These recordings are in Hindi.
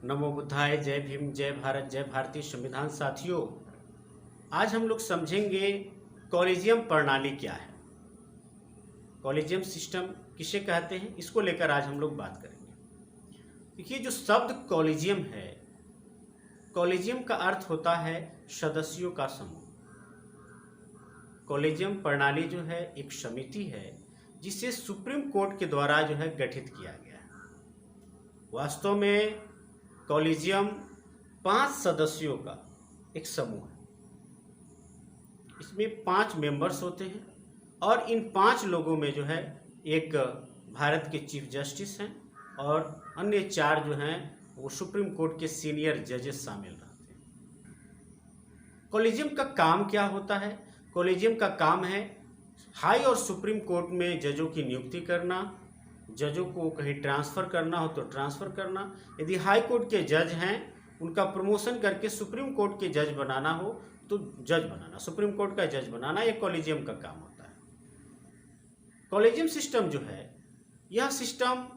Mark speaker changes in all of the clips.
Speaker 1: नमो बुद्धाय। जय भीम, जय भारत, जय भारतीय संविधान। साथियों, आज हम लोग समझेंगे कॉलेजियम प्रणाली क्या है, कॉलेजियम सिस्टम किसे कहते हैं, इसको लेकर आज हम लोग बात करेंगे। देखिए, जो शब्द कॉलेजियम है, कॉलेजियम का अर्थ होता है सदस्यों का समूह। कॉलेजियम प्रणाली जो है एक समिति है जिसे सुप्रीम कोर्ट के द्वारा जो है गठित किया गया है। वास्तव में कॉलेजियम 5 सदस्यों का एक समूह है। इसमें 5 मेंबर्स होते हैं और इन 5 लोगों में जो है एक भारत के चीफ जस्टिस हैं और अन्य 4 जो हैं वो सुप्रीम कोर्ट के सीनियर जजेस शामिल रहते हैं। कॉलेजियम का काम क्या होता है? कॉलेजियम का काम है हाई और सुप्रीम कोर्ट में जजों की नियुक्ति करना, जजों को कहीं ट्रांसफ़र करना हो तो ट्रांसफ़र करना, यदि हाई कोर्ट के जज हैं उनका प्रमोशन करके सुप्रीम कोर्ट के जज बनाना हो तो जज बनाना, सुप्रीम कोर्ट का जज बनाना, ये कॉलेजियम का काम होता है। कॉलेजियम सिस्टम जो है, यह सिस्टम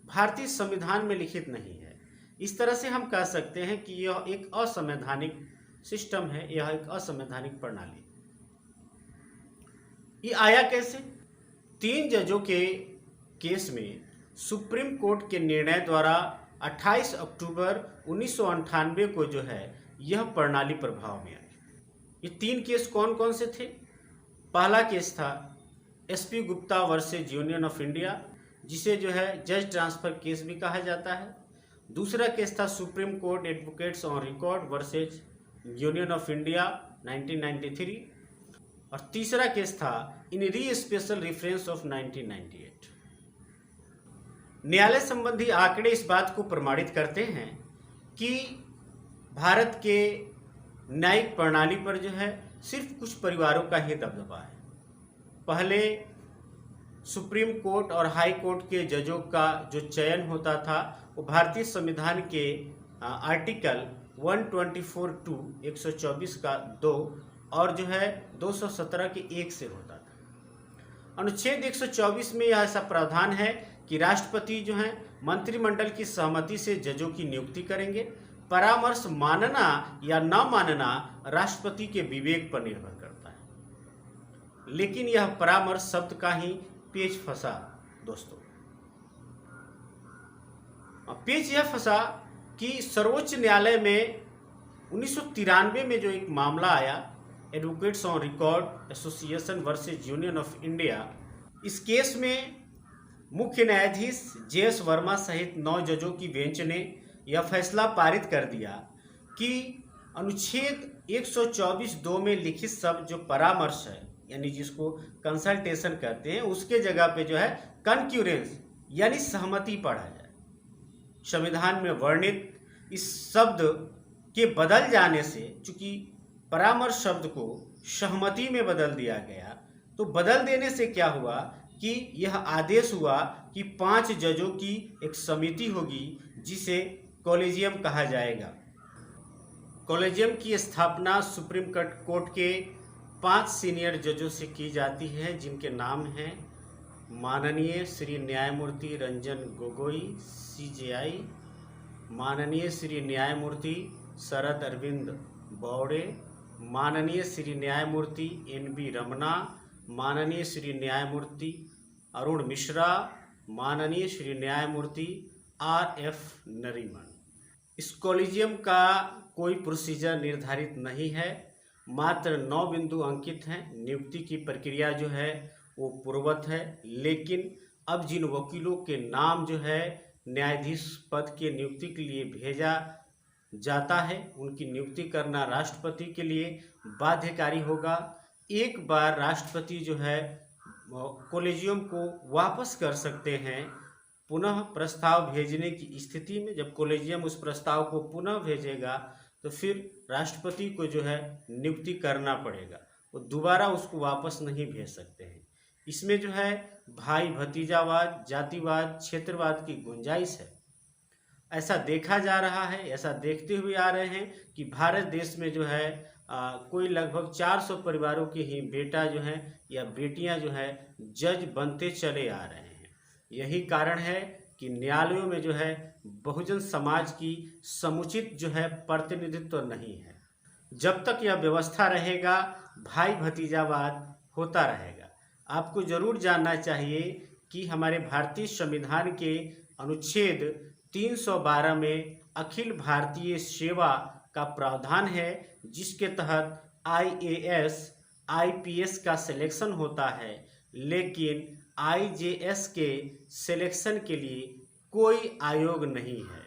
Speaker 1: भारतीय संविधान में लिखित नहीं है। इस तरह से हम कह सकते हैं कि यह एक असंवैधानिक सिस्टम है, यह एक असंवैधानिक प्रणाली। ये आया कैसे? 3 जजों के केस में सुप्रीम कोर्ट के निर्णय द्वारा 28 अक्टूबर 1998 को जो है यह प्रणाली प्रभाव में आई। ये 3 केस कौन कौन से थे? पहला केस था SP Gupta versus union of India, जिसे जो है जज ट्रांसफर केस भी कहा जाता है। दूसरा केस था supreme court advocates on record versus union of India 1993 और तीसरा केस था इन री स्पेशल रेफरेंस ऑफ 1998। न्यायालय संबंधी आंकड़े इस बात को प्रमाणित करते हैं कि भारत के न्यायिक प्रणाली पर जो है सिर्फ कुछ परिवारों का ही दबदबा है। पहले सुप्रीम कोर्ट और हाई कोर्ट के जजों का जो चयन होता था वो भारतीय संविधान के आर्टिकल 124(2) 124 का 2 और जो है 217 के 1 से होता था। अनुच्छेद 124 में यह ऐसा प्रावधान है कि राष्ट्रपति जो है मंत्रिमंडल की सहमति से जजों की नियुक्ति करेंगे। परामर्श मानना या न मानना राष्ट्रपति के विवेक पर निर्भर करता है। लेकिन यह परामर्श शब्द का ही पेच फंसा दोस्तों। पेच यह फंसा कि सर्वोच्च न्यायालय में 1993 में जो एक मामला आया, advocates on record association versus union of India, इस केस में मुख्य न्यायाधीश जे.एस. वर्मा सहित 9 जजों की बेंच ने यह फैसला पारित कर दिया कि अनुच्छेद 124(2) में लिखित शब्द जो परामर्श है, यानी जिसको कंसल्टेशन कहते हैं, उसके जगह पे जो है कंक्यूरेंस यानी सहमति पढ़ा जाए। संविधान में वर्णित इस शब्द के बदल जाने से, चूंकि परामर्श शब्द को सहमति में बदल दिया गया, तो बदल देने से क्या हुआ कि यह आदेश हुआ कि 5 जजों की एक समिति होगी जिसे कॉलेजियम कहा जाएगा। कॉलेजियम की स्थापना सुप्रीम कोर्ट के 5 सीनियर जजों से की जाती है, जिनके नाम हैं माननीय श्री न्यायमूर्ति रंजन गोगोई CJI, माननीय श्री न्यायमूर्ति शरद अरविंद बौड़े, माननीय श्री न्यायमूर्ति NB रमना, माननीय श्री न्यायमूर्ति अरुण मिश्रा, माननीय श्री न्यायमूर्ति RF नरीमन। इस कॉलेजियम का कोई प्रोसीजर निर्धारित नहीं है, मात्र 9 बिंदु अंकित हैं। नियुक्ति की प्रक्रिया जो है वो पूर्ववत है, लेकिन अब जिन वकीलों के नाम जो है न्यायाधीश पद के नियुक्ति के लिए भेजा जाता है, उनकी नियुक्ति करना राष्ट्रपति के लिए बाध्यकारी होगा। एक बार राष्ट्रपति जो है कॉलेजियम को वापस कर सकते हैं पुनः प्रस्ताव भेजने की स्थिति में। जब कॉलेजियम उस प्रस्ताव को पुनः भेजेगा तो फिर राष्ट्रपति को जो है नियुक्ति करना पड़ेगा, वो दोबारा उसको वापस नहीं भेज सकते हैं। इसमें जो है भाई भतीजावाद, जातिवाद, क्षेत्रवाद की गुंजाइश है। ऐसा देखा जा रहा है, ऐसा देखते हुए आ रहे हैं कि भारत देश में जो है कोई लगभग 400 परिवारों के ही बेटा जो हैं या बेटियां जो है जज बनते चले आ रहे हैं। यही कारण है कि न्यायालयों में जो है बहुजन समाज की समुचित जो है प्रतिनिधित्व नहीं है। जब तक यह व्यवस्था रहेगा भाई भतीजावाद होता रहेगा। आपको जरूर जानना चाहिए कि हमारे भारतीय संविधान के अनुच्छेद 312 में अखिल भारतीय सेवा का प्रावधान है, जिसके तहत IAS IPS का सिलेक्शन होता है, लेकिन IJS के सिलेक्शन के लिए कोई आयोग नहीं है,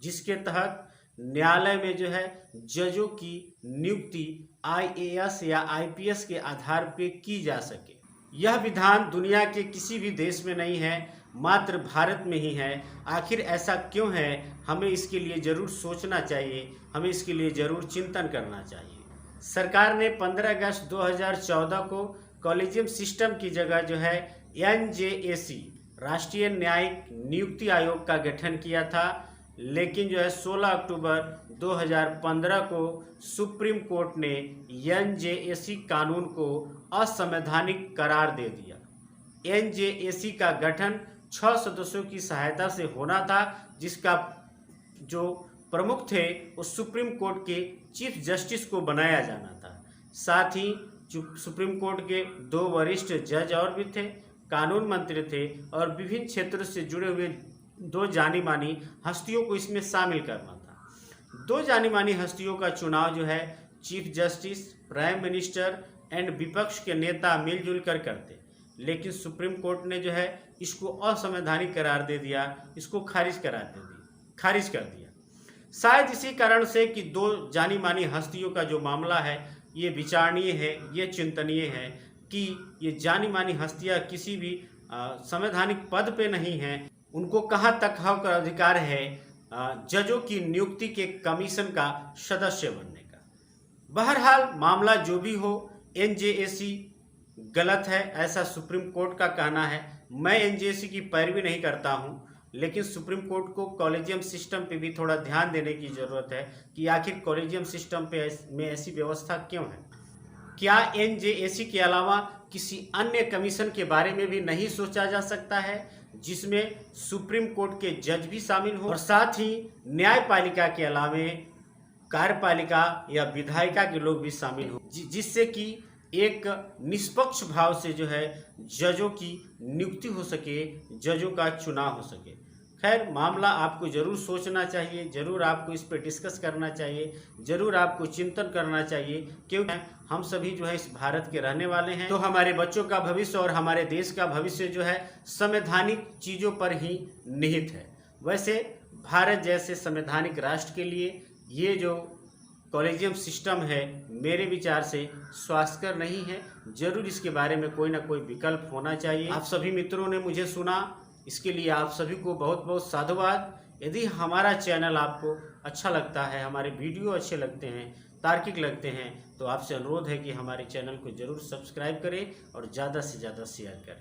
Speaker 1: जिसके तहत न्यायालय में जो है जजों की नियुक्ति IAS या IPS के आधार पर की जा सके। यह विधान दुनिया के किसी भी देश में नहीं है, मात्र भारत में ही है। आखिर ऐसा क्यों है? हमें इसके लिए जरूर सोचना चाहिए, हमें इसके लिए जरूर चिंतन करना चाहिए। सरकार ने 15 अगस्त 2014 को कॉलेजियम सिस्टम की जगह जो है NJAC राष्ट्रीय न्यायिक नियुक्ति आयोग का गठन किया था, लेकिन जो है 16 अक्टूबर 2015 को सुप्रीम कोर्ट ने NJAC कानून को असंवैधानिक करार दे दिया। NJAC का गठन 6 सदस्यों की सहायता से होना था, जिसका जो प्रमुख थे वो सुप्रीम कोर्ट के चीफ जस्टिस को बनाया जाना था। साथ ही सुप्रीम कोर्ट के 2 वरिष्ठ जज और भी थे, कानून मंत्री थे और विभिन्न क्षेत्रों से जुड़े हुए 2 जानी मानी हस्तियों को इसमें शामिल करना था। 2 जानी मानी हस्तियों का चुनाव जो है chief justice, prime minister and विपक्ष के नेता मिलजुल कर करते, लेकिन सुप्रीम कोर्ट ने जो है इसको असंवैधानिक करार दे दिया, इसको खारिज कर दिया। शायद इसी कारण से कि 2 जानी मानी हस्तियों का जो मामला है ये विचारणीय है, ये चिंतनीय है कि ये जानी मानी हस्तियाँ किसी भी संवैधानिक पद पे नहीं हैं, उनको कहाँ तक हक और अधिकार है जजों की नियुक्ति के कमीशन का सदस्य बनने का। बहरहाल मामला जो भी हो, NJAC गलत है ऐसा सुप्रीम कोर्ट का कहना है। मैं NJAC की पैरवी नहीं करता हूँ, लेकिन सुप्रीम कोर्ट को कॉलेजियम सिस्टम पे भी थोड़ा ध्यान देने की ज़रूरत है कि आखिर कॉलेजियम सिस्टम में ऐसी व्यवस्था क्यों है। क्या NJAC के अलावा किसी अन्य कमीशन के बारे में भी नहीं सोचा जा सकता है, जिसमें सुप्रीम कोर्ट के जज भी शामिल हो और साथ ही न्यायपालिका के अलावा कार्यपालिका या विधायिका के लोग भी शामिल हो, जिससे कि एक निष्पक्ष भाव से जो है जजों की नियुक्ति हो सके, जजों का चुनाव हो सके। खैर, मामला आपको जरूर सोचना चाहिए, जरूर आपको इस पर डिस्कस करना चाहिए, जरूर आपको चिंतन करना चाहिए, क्योंकि हम सभी जो है इस भारत के रहने वाले हैं। तो हमारे बच्चों का भविष्य और हमारे देश का भविष्य जो है संवैधानिक चीज़ों पर ही निहित है। वैसे भारत जैसे संवैधानिक राष्ट्र के लिए ये जो कॉलेजियम सिस्टम है मेरे विचार से स्वास्थ्यकर नहीं है। जरूर इसके बारे में कोई ना कोई विकल्प होना चाहिए। आप सभी मित्रों ने मुझे सुना, इसके लिए आप सभी को बहुत बहुत साधुवाद। यदि हमारा चैनल आपको अच्छा लगता है, हमारे वीडियो अच्छे लगते हैं, तार्किक लगते हैं, तो आपसे अनुरोध है कि हमारे चैनल को जरूर सब्सक्राइब करें और ज़्यादा से ज़्यादा शेयर करें।